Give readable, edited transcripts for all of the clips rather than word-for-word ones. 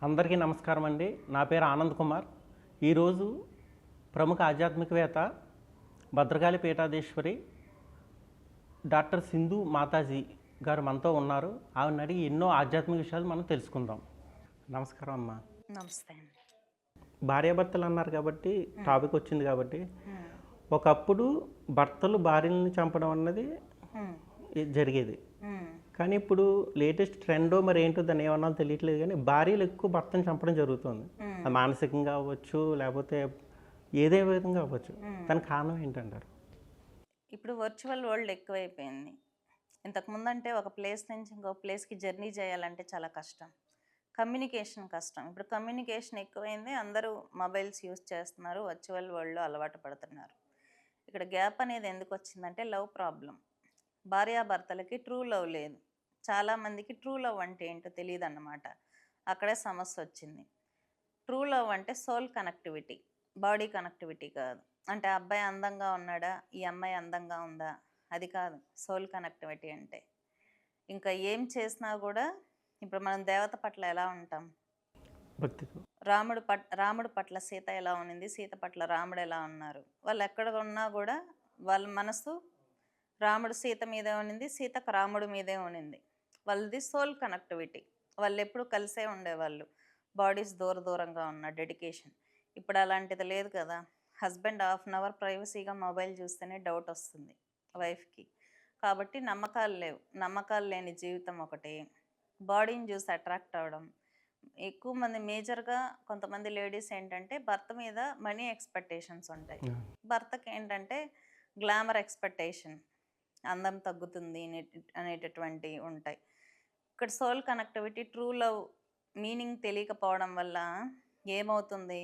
అందరికీ నమస్కారం అండి. నా పేరు ఆనంద్ కుమార్. ఈరోజు ప్రముఖ ఆధ్యాత్మికవేత్త భద్రకాళి పీఠాధీశ్వరి డాక్టర్ సింధు మాతాజీ గారు మనతో ఉన్నారు. ఆవిడని అడిగి ఎన్నో ఆధ్యాత్మిక విషయాలు మనం తెలుసుకుందాం. నమస్కారం అమ్మా. నమస్తే అండి. భార్యాభర్తలు అన్నారు కాబట్టి టాపిక్ వచ్చింది కాబట్టి, ఒకప్పుడు భర్తలు భార్యలను చంపడం అన్నది జరిగేది. కానీ ఇప్పుడు లేటెస్ట్ ట్రెండో మరి ఏంటో దాన్ని ఏమన్నా తెలియట్లేదు, కానీ భార్యలు ఎక్కువ భర్తను చంపడం జరుగుతుంది. అది మానసికంగా అవ్వచ్చు, లేకపోతే ఏదే విధంగా అవ్వచ్చు. దానికి కారణం ఏంటంటారు? ఇప్పుడు వర్చువల్ వరల్డ్ ఎక్కువైపోయింది. ఇంతకుముందు అంటే ఒక ప్లేస్ నుంచి ఇంకో ప్లేస్కి జర్నీ చేయాలంటే చాలా కష్టం, కమ్యూనికేషన్ కష్టం. ఇప్పుడు కమ్యూనికేషన్ ఎక్కువైంది, అందరూ మొబైల్స్ యూజ్ చేస్తున్నారు, వర్చువల్ వరల్డ్లో అలవాటు పడుతున్నారు. ఇక్కడ గ్యాప్ అనేది ఎందుకు వచ్చిందంటే లవ్ ప్రాబ్లం. భార్యాభర్తలకి ట్రూ లవ్ లేదు. చాలామందికి ట్రూ లవ్ అంటే ఏంటో తెలియదు అన్నమాట. అక్కడే సమస్య వచ్చింది. ట్రూ లవ్ అంటే సోల్ కనెక్టివిటీ, బాడీ కనెక్టివిటీ కాదు. అంటే అబ్బాయి అందంగా ఉన్నాడా, ఈ అమ్మాయి అందంగా ఉందా, అది కాదు సోల్ కనెక్టివిటీ అంటే. ఇంకా ఏం చేసినా కూడా ఇప్పుడు మనం దేవత పట్ల ఎలా ఉంటాం, భక్తితో. రాముడు పట్ల సీత ఎలా ఉన్నింది, సీత పట్ల రాముడు ఎలా ఉన్నారు. వాళ్ళు ఎక్కడ ఉన్నా కూడా వాళ్ళ మనసు రాముడు సీత మీదే ఉన్నింది, సీతకు రాముడు మీదే ఉన్నింది. వాళ్ళది సోల్ కనెక్టివిటీ. వాళ్ళు ఎప్పుడు కలిసే ఉండేవాళ్ళు, బాడీస్ దూరంగా ఉన్న డెడికేషన్. ఇప్పుడు అలాంటిది లేదు కదా. హస్బెండ్ హాఫ్ అన్ అవర్ ప్రైవసీగా మొబైల్ చూస్తేనే డౌట్ వస్తుంది వైఫ్కి. కాబట్టి నమ్మకాలు లేవు. నమ్మకాలు లేని జీవితం ఒకటి. బాడీని చూసి అట్రాక్ట్ అవ్వడం ఎక్కువ మంది. మేజర్గా కొంతమంది లేడీస్ ఏంటంటే భర్త మీద మనీ ఎక్స్పెక్టేషన్స్ ఉంటాయి. భర్తకి ఏంటంటే గ్లామర్ ఎక్స్పెక్టేషన్, అందం తగ్గుతుంది అనేటటువంటివి ఉంటాయి. ఇక్కడ soul connectivity, true love meaning తెలియకపోవడం వల్ల ఏమవుతుంది,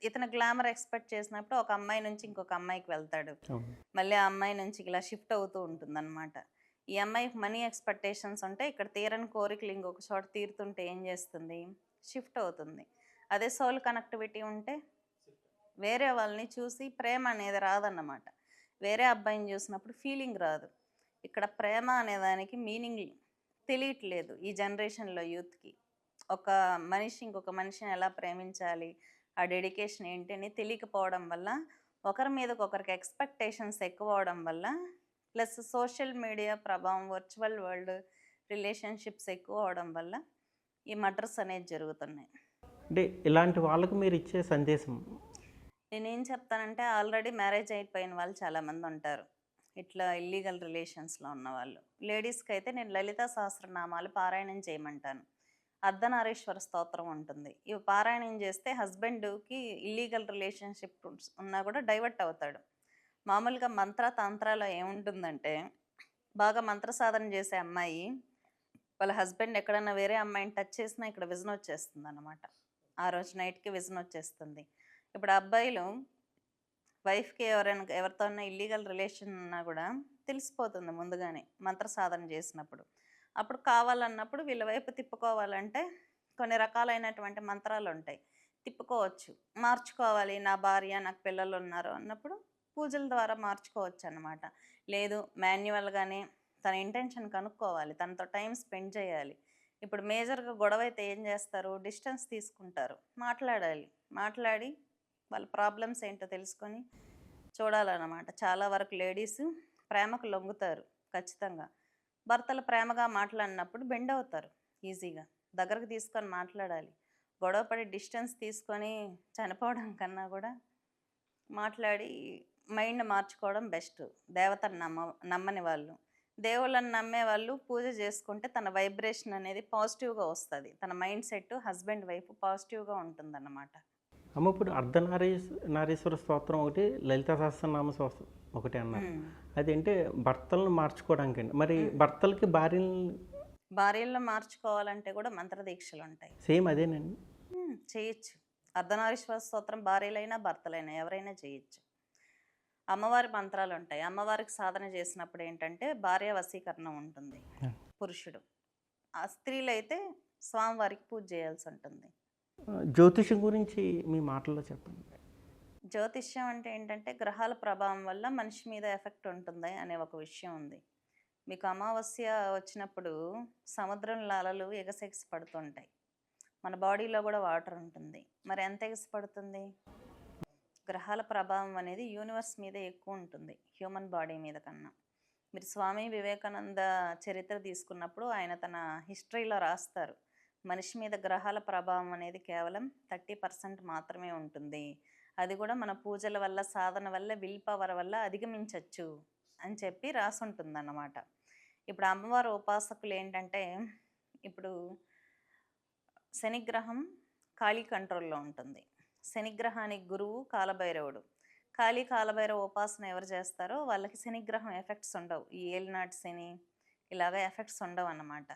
ఇతను గ్లామర్ ఎక్స్పెక్ట్ చేసినప్పుడు ఒక అమ్మాయి నుంచి ఇంకొక అమ్మాయికి వెళ్తాడు, మళ్ళీ ఆ అమ్మాయి నుంచి ఇలా షిఫ్ట్ అవుతూ ఉంటుంది అనమాట. ఈ అమ్మాయికి మనీ ఎక్స్పెక్టేషన్స్ ఉంటే ఇక్కడ తీరని కోరికలు ఇంకొక చోట తీరుతుంటే ఏం చేస్తుంది, షిఫ్ట్ అవుతుంది. అదే సోల్ కనెక్టివిటీ ఉంటే వేరే వాళ్ళని చూసి ప్రేమ అనేది రాదన్నమాట. వేరే అబ్బాయిని చూసినప్పుడు ఫీలింగ్ రాదు. ఇక్కడ ప్రేమ అనేదానికి మీనింగ్ తెలియట్లేదు ఈ జనరేషన్లో యూత్కి. ఒక మనిషి ఇంకొక మనిషిని ఎలా ప్రేమించాలి, ఆ డెడికేషన్ ఏంటి అని తెలియకపోవడం వల్ల, ఒకరి మీదకి ఒకరికి ఎక్స్పెక్టేషన్స్ ఎక్కువ అవడం వల్ల, ప్లస్ సోషల్ మీడియా ప్రభావం, వర్చువల్ వరల్డ్ రిలేషన్షిప్స్ ఎక్కువ అవడం వల్ల ఈ మర్డర్స్ అనేది జరుగుతున్నాయి. అంటే ఇలాంటి వాళ్ళకు మీరు ఇచ్చే సందేశం? నేనేం చెప్తానంటే ఆల్రెడీ మ్యారేజ్ అయిపోయిన వాళ్ళు చాలామంది ఉంటారు, ఇట్లా ఇల్లీగల్ రిలేషన్స్లో ఉన్నవాళ్ళు. లేడీస్కి అయితే నేను లలితా సహస్రనామాలు పారాయణం చేయమంటాను. అర్ధనారీశ్వర స్తోత్రం ఉంటుంది. ఇవి పారాయణం చేస్తే హస్బెండ్కి ఇల్లీగల్ రిలేషన్షిప్ ఉన్నా కూడా డైవర్ట్ అవుతాడు. మామూలుగా తంత్రాలో ఏముంటుందంటే, బాగా మంత్ర సాధన చేసే అమ్మాయి వాళ్ళ హస్బెండ్ ఎక్కడన్నా వేరే అమ్మాయిని టచ్ చేసినా ఇక్కడ విజన్ వచ్చేస్తుంది అన్నమాట. ఆ రోజు నైట్కి విజన్ వచ్చేస్తుంది. ఇప్పుడు అబ్బాయిలు వైఫ్కి ఎవరితో ఇల్లీగల్ రిలేషన్ ఉన్నా కూడా తెలిసిపోతుంది ముందుగానే మంత్ర సాధన చేసినప్పుడు. అప్పుడు కావాలన్నప్పుడు వీళ్ళ వైపు తిప్పుకోవాలంటే కొన్ని రకాలైనటువంటి మంత్రాలు ఉంటాయి, తిప్పుకోవచ్చు. మార్చుకోవాలి, నా భార్య నాకు పిల్లలు ఉన్నారు అన్నప్పుడు పూజల ద్వారా మార్చుకోవచ్చు అన్నమాట. లేదు మాన్యువల్గానే తన ఇంటెన్షన్ కనుక్కోవాలి, తనతో టైం స్పెండ్ చేయాలి. ఇప్పుడు మేజర్గా గొడవ అయితే ఏం చేస్తారు, డిస్టెన్స్ తీసుకుంటారు. మాట్లాడి వాళ్ళ ప్రాబ్లమ్స్ ఏంటో తెలుసుకొని చూడాలన్నమాట. చాలా వరకు లేడీస్ ప్రేమకు లొంగుతారు ఖచ్చితంగా. భర్తలు ప్రేమగా మాట్లాడినప్పుడు బెండ్ అవుతారు ఈజీగా. దగ్గరకు తీసుకొని మాట్లాడాలి. గొడవపడి డిస్టెన్స్ తీసుకొని చనిపోవడం కన్నా కూడా మాట్లాడి మైండ్ మార్చుకోవడం బెస్ట్. దేవతను నమ్మని వాళ్ళు, దేవుళ్ళని నమ్మే వాళ్ళు పూజ చేసుకుంటే తన వైబ్రేషన్ అనేది పాజిటివ్గా వస్తుంది. తన మైండ్ సెట్ హస్బెండ్ వైపు పాజిటివ్గా ఉంటుందన్నమాట. అమ్మ, ఇప్పుడు నారీశ్వర స్తోత్రం ఒకటి, లలితా సహస్రనామ స్తోత్రం ఒకటి అన్నారు. అదేంటే భర్తలను మార్చుకోవడానికి అండి. మరి భర్తలకి భార్యలను మార్చుకోవాలంటే కూడా మంత్రదీక్షలు ఉంటాయి. సేమ్ అదేనండి? చేయొచ్చు. అర్ధనారీశ్వర స్తోత్రం భార్యలైనా భర్తలైనా ఎవరైనా చేయొచ్చు. అమ్మవారి మంత్రాలు ఉంటాయి. అమ్మవారికి సాధన చేసినప్పుడు ఏంటంటే భార్య వశీకరణ ఉంటుంది పురుషుడు. ఆ స్త్రీలైతే స్వామివారికి పూజ చేయాల్సి ఉంటుంది. జ్యోతిషం గురించి మీ మాటల్లో చెప్పండి. జ్యోతిష్యం అంటే ఏంటంటే గ్రహాల ప్రభావం వల్ల మనిషి మీద ఎఫెక్ట్ ఉంటుంది అనే ఒక విషయం ఉంది. మీకు అమావాస్య వచ్చినప్పుడు సముద్రంలో అలలు ఎగసెగసి పడుతుంటాయి. మన బాడీలో కూడా వాటర్ ఉంటుంది. మరి ఎంత ఎగసిపడుతుంది? గ్రహాల ప్రభావం అనేది యూనివర్స్ మీద ఎక్కువ ఉంటుంది హ్యూమన్ బాడీ మీద కన్నా. మీరు స్వామి వివేకానంద చరిత్ర తీసుకున్నప్పుడు ఆయన తన హిస్టరీలో రాస్తారు, మనిషి మీద గ్రహాల ప్రభావం అనేది కేవలం 30% మాత్రమే ఉంటుంది. అది కూడా మన పూజల వల్ల, సాధన వల్ల, విల్ పవర్ వల్ల అధిగమించవచ్చు అని చెప్పి రాసుంటుంది అన్నమాట. ఇప్పుడు అమ్మవారు ఉపాసకులు ఏంటంటే, ఇప్పుడు శనిగ్రహం కాళీ కంట్రోల్లో ఉంటుంది. శనిగ్రహానికి గురువు కాలభైరవుడు. కాలభైరవ ఉపాసన ఎవరు చేస్తారో వాళ్ళకి శనిగ్రహం ఎఫెక్ట్స్ ఉండవు. ఈ ఏలినాటి శని ఇలాగ ఎఫెక్ట్స్ ఉండవు అన్నమాట.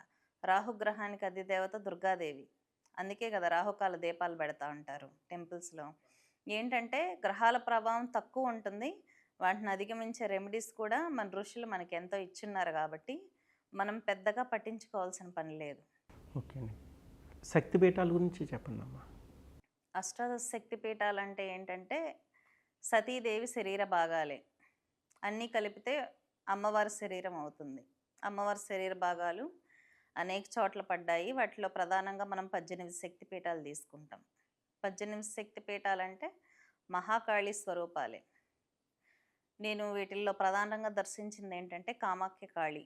రాహుగ్రహానికి అధిదేవత దుర్గాదేవి. అందుకే కదా రాహుకాల దీపాలు పెడతా ఉంటారు టెంపుల్స్లో. ఏంటంటే గ్రహాల ప్రభావం తక్కువ ఉంటుంది, వాటిని అధిగమించే రెమెడీస్ కూడా మన ఋషులు మనకి ఎంతో ఇచ్చున్నారు కాబట్టి మనం పెద్దగా పట్టించుకోవాల్సిన పని లేదు. ఓకే అండి. శక్తిపీఠాల గురించి చెప్పండి అమ్మా. అష్టాదశ శక్తి పీఠాలు అంటే ఏంటంటే సతీదేవి శరీర భాగాలే, అన్నీ కలిపితే అమ్మవారి శరీరం అవుతుంది. అమ్మవారి శరీర భాగాలు అనేక చోట్ల పడ్డాయి. వాటిలో ప్రధానంగా మనం 18 శక్తి పీఠాలు తీసుకుంటాం. 18 శక్తి పీఠాలంటే మహాకాళి స్వరూపాలే. నేను వీటిల్లో ప్రధానంగా దర్శించింది ఏంటంటే కామాఖ్య కాళి,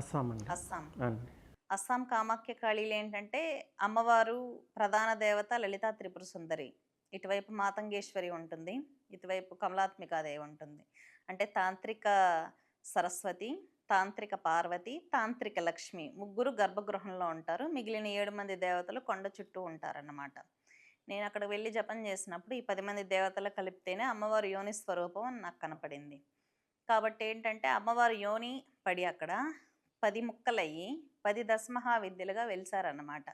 అస్సాం అండి. అస్సాం. అండి. అస్సాం కామాఖ్య కాళీలు ఏంటంటే అమ్మవారు ప్రధాన దేవత లలితా త్రిపుర సుందరి. ఇటువైపు మాతంగేశ్వరి ఉంటుంది, ఇటువైపు కమలాత్మికాదేవి ఉంటుంది. అంటే తాంత్రిక సరస్వతి, తాంత్రిక పార్వతి, తాంత్రిక లక్ష్మి ముగ్గురు గర్భగృహంలో ఉంటారు. మిగిలిన 7 మంది దేవతలు కొండ చుట్టూ ఉంటారన్నమాట. నేను అక్కడ వెళ్ళి జపం చేసినప్పుడు ఈ 10 మంది దేవతలు కలిపితేనే అమ్మవారి యోని స్వరూపం అని నాకు కనపడింది. కాబట్టి ఏంటంటే అమ్మవారి యోని పడి అక్కడ 10 ముక్కలయ్యి 10 దశమహావిద్యలుగా వెలిసారన్నమాట.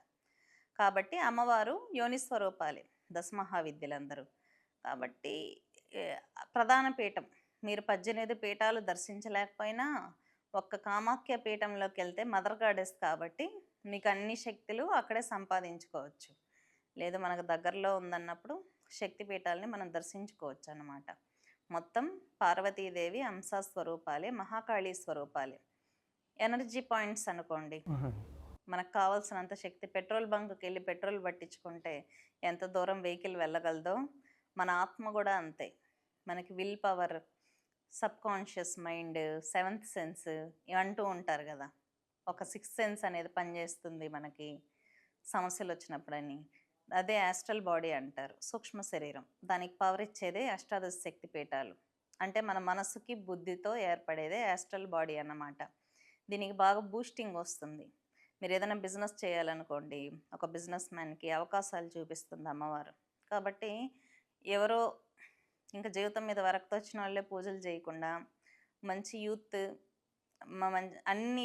కాబట్టి అమ్మవారు యోని స్వరూపాలే దశమహావిద్యలందరూ. కాబట్టి ప్రధాన పీఠం మీరు 18 పీఠాలు దర్శించలేకపోయినా ఒక్క కామాఖ్య పీఠంలోకి వెళ్తే మదర్ గాడెస్ కాబట్టి మీకు అన్ని శక్తులు అక్కడే సంపాదించుకోవచ్చు. లేదు మనకు దగ్గరలో ఉందన్నప్పుడు శక్తి పీఠాలని మనం దర్శించుకోవచ్చు అన్నమాట. మొత్తం పార్వతీదేవి అంశ స్వరూపాలే, మహాకాళీ స్వరూపాలే. ఎనర్జీ పాయింట్స్ అనుకోండి, మనకు కావాల్సినంత శక్తి. పెట్రోల్ బంక్కి వెళ్ళి పెట్రోల్ పట్టించుకుంటే ఎంత దూరం వెహికల్ వెళ్ళగలదో మన ఆత్మ కూడా అంతే. మనకి will power, sub conscious mind, 7th sense అంటూ ఉంటారు కదా. ఒక 6th సెన్స్ అనేది పనిచేస్తుంది మనకి సమస్యలు వచ్చినప్పుడని. అదే యాస్ట్రల్ బాడీ అంటారు, సూక్ష్మ శరీరం. దానికి పవర్ ఇచ్చేదే అష్టాదశ శక్తి పీఠాలు. అంటే మన మనసుకి బుద్ధితో ఏర్పడేదే యాస్ట్రల్ బాడీ అన్నమాట. దీనికి బాగా బూస్టింగ్ వస్తుంది. మీరు ఏదైనా బిజినెస్ చేయాలనుకోండి, ఒక బిజినెస్ మ్యాన్కి అవకాశాలు చూపిస్తుంది అమ్మవారు. కాబట్టి ఎవరో ఇంకా జీవితం మీద వరకతో వచ్చిన వాళ్ళే పూజలు చేయకుండా మంచి యూత్, అన్ని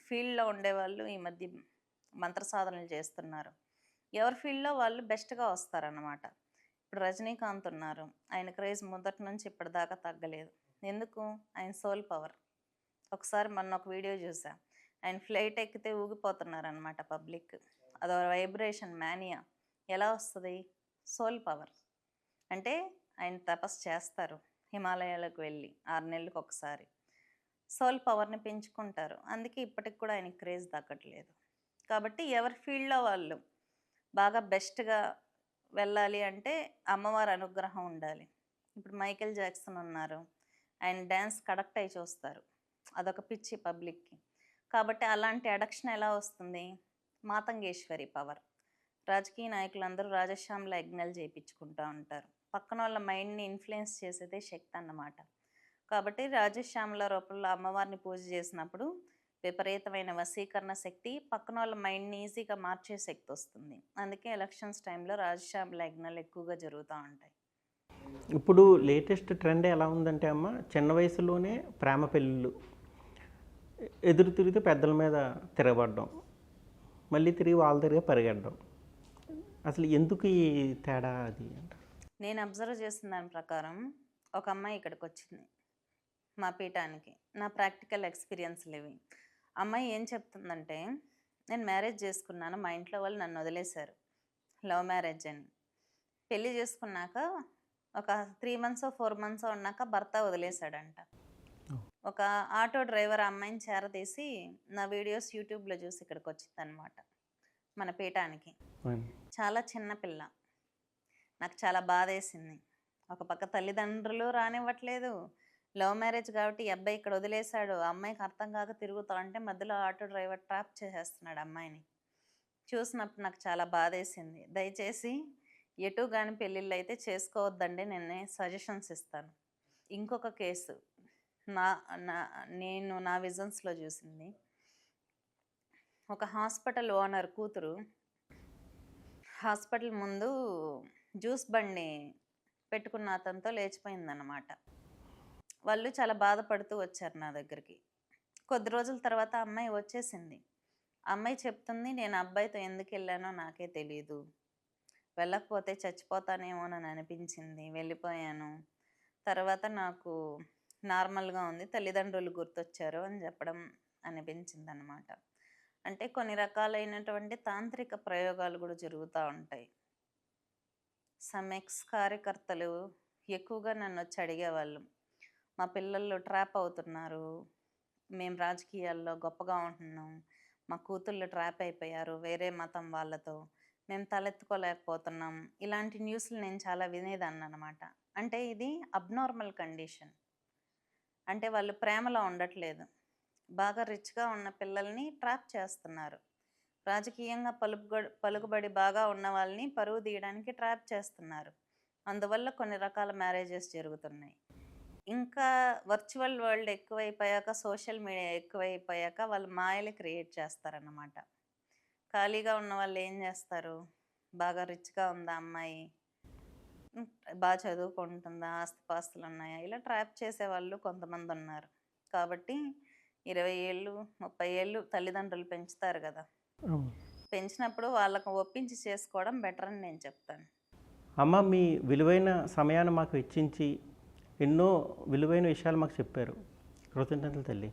ఫీల్డ్లో ఉండేవాళ్ళు ఈ మధ్య మంత్ర సాధనలు చేస్తున్నారు. ఎవరి ఫీల్డ్లో వాళ్ళు బెస్ట్గా వస్తారన్నమాట. ఇప్పుడు రజనీకాంత్ ఉన్నారు, ఆయన క్రేజ్ మొదటి నుంచి ఇప్పటిదాకా తగ్గలేదు. ఎందుకు? ఆయన సోల్ పవర్. ఒకసారి మొన్న ఒక వీడియో చూసా, ఆయన ఫ్లైట్ ఎక్కితే ఊగిపోతున్నారనమాట పబ్లిక్. అదో వైబ్రేషన్ మ్యానియా. ఎలా వస్తుంది? Soul power. అంటే ఆయన తపస్సు చేస్తారు హిమాలయాలకు వెళ్ళి 6 నెలలకు ఒకసారి. సోల్ పవర్ని పెంచుకుంటారు. అందుకే ఇప్పటికి కూడా ఆయన క్రేజ్ తగ్గట్లేదు. కాబట్టి ఎవరి ఫీల్డ్లో వాళ్ళు బాగా బెస్ట్గా వెళ్ళాలి అంటే అమ్మవారి అనుగ్రహం ఉండాలి. ఇప్పుడు మైకేల్ జాక్సన్ ఉన్నారు, ఆయన డ్యాన్స్ కడక్ట్ అయి చూస్తారు, అదొక పిచ్చి పబ్లిక్కి. కాబట్టి అలాంటి అడక్షన్ ఎలా వస్తుంది? మాతంగేశ్వరి పవర్. రాజకీయ నాయకులందరూ రాజశ్యామల యజ్ఞాలు చేయించుకుంటూ ఉంటారు. పక్కన వాళ్ళ మైండ్ని ఇన్ఫ్లుయెన్స్ చేసేదే శక్తి అన్నమాట. కాబట్టి రాజశ్యామల రూపంలో అమ్మవారిని పూజ చేసినప్పుడు విపరీతమైన వశీకరణ శక్తి, పక్కన వాళ్ళ మైండ్ని ఈజీగా మార్చే శక్తి వస్తుంది. అందుకే ఎలక్షన్స్ టైంలో రాజశ్యామల యజ్ఞాలు ఎక్కువగా జరుగుతూ ఉంటాయి. ఇప్పుడు లేటెస్ట్ ట్రెండ్ ఎలా ఉందంటే అమ్మ, చిన్న వయసులోనే ప్రేమ పెళ్ళిళ్ళు, ఎదురు తిరిగితే పెద్దల మీద తిరగబడ్డం, మళ్ళీ తిరిగి వాళ్ళ తిరిగి పరిగెట్టడం. అసలు ఎందుకు ఈ తేడా అది అంటారు? నేను అబ్జర్వ్ చేసిన దాని ప్రకారం ఒక అమ్మాయి ఇక్కడికి వచ్చింది మా పీఠానికి. నా ప్రాక్టికల్ ఎక్స్పీరియన్స్లు ఇవి. అమ్మాయి ఏం చెప్తుందంటే, నేను మ్యారేజ్ చేసుకున్నాను, మా ఇంట్లో వాళ్ళు నన్ను వదిలేశారు, లవ్ మ్యారేజ్ అని. పెళ్ళి చేసుకున్నాక ఒక 3 months 4 months ఉన్నాక భర్త వదిలేశాడంట. ఒక ఆటో డ్రైవర్ అమ్మాయిని చేరదీసి నా వీడియోస్ యూట్యూబ్లో చూసి ఇక్కడికి వచ్చింది అనమాట. మన పీఠానికి. అవును. చాలా చిన్న పిల్ల. నాకు చాలా బాధేసింది. ఒక పక్క తల్లిదండ్రులు రానివ్వట్లేదు. లవ్ మ్యారేజ్ కాబట్టి ఈ అబ్బాయి ఇక్కడ వదిలేసాడు. ఆ అమ్మాయికి అర్థం కాక తిరుగుతా ఉంటే మధ్యలో ఆటో డ్రైవర్ ట్రాప్ చేసేస్తున్నాడు అమ్మాయిని. చూసినప్పుడు నాకు చాలా బాధేసింది. దయచేసి ఎటు గాని పెళ్ళిళ్ళైతే చేసుకోవద్దండి. నేను సజెషన్స్ ఇస్తాను. ఇంకొక కేసు నా నా నేను నా విజన్స్‌లో చూసింది. ఒక హాస్పిటల్ ఓనర్ కూతురు హాస్పిటల్ ముందు జ్యూస్ బండి పెట్టుకున్న అతనితో లేచిపోయిందన్నమాట. వాళ్ళు చాలా బాధపడుతూ వచ్చారు నా దగ్గరికి. కొద్ది రోజుల తర్వాత ఆ అమ్మాయి వచ్చేసింది. ఆ అమ్మాయి చెప్తుంది, "నేను ఆ అబ్బాయితో ఎందుకెళ్ళానో నాకే తెలీదు. వెళ్ళకపోతే చచ్చిపోతానేమోనని అనిపించింది. వెళ్ళిపోయాను. తర్వాత నాకు నార్మల్‌గా ఉంది. తల్లిదండ్రులు గుర్తొచ్చారు" అని చెప్పడం అనిపించిందనమాట. అంటే కొన్ని రకాలైనటువంటి తాంత్రిక ప్రయోగాలు కూడా జరుగుతూ ఉంటాయి. సమ్ ఎక్స్ కార్యకర్తలు ఎక్కువగా నన్నొచ్చి అడిగేవాళ్ళు. మా పిల్లలు ట్రాప్ అవుతున్నారు. మేము రాజకీయాల్లో గొప్పగా ఉంటున్నాం. మా కూతుళ్ళు ట్రాప్ అయిపోయారు వేరే మతం వాళ్ళతో. మేము తలెత్తుకోలేకపోతున్నాం. ఇలాంటి న్యూస్‌లు నేను చాలా వినేదాన్ననమాట. అంటే ఇది అబ్నార్మల్ కండిషన్. అంటే వాళ్ళు ప్రేమలో ఉండట్లేదు. బాగా రిచ్‌గా ఉన్న పిల్లల్ని ట్రాప్ చేస్తున్నారు. రాజకీయంగా పలుకుబడి బాగా ఉన్న వాళ్ళని పరువు తీయడానికి ట్రాప్ చేస్తున్నారు. అందువల్ల కొన్ని రకాల మ్యారేజెస్ జరుగుతున్నాయి. ఇంకా వర్చువల్ వరల్డ్ ఎక్కువైపోయాక, సోషల్ మీడియా ఎక్కువైపోయాక వాళ్ళు మాయలు క్రియేట్ చేస్తారన్నమాట. ఖాళీగా ఉన్న వాళ్ళు ఏం చేస్తారు? బాగా రిచ్‌గా ఉందా అమ్మాయి? హ్మ్. బాగా చదువుకుంటుందా? ఆస్తిపాస్తులున్నాయా? ఇలా ట్రాప్ చేసేవాళ్ళు కొంతమందున్నారు. కాబట్టి 20 ఏళ్ళు, 30 ఏళ్ళు తల్లిదండ్రులు పెంచుతారు గదా! అవును. పెంచినప్పుడు వాళ్ళకి ఒప్పించి చేసుకోవడం బెటర్ అని నేను చెప్తాను. అమ్మ, మీ విలువైన సమయాన్ని మాకు వెచ్చించి ఎన్నో విలువైన విషయాలు మాకు చెప్పారు. కృతజ్ఞతలు తల్లి.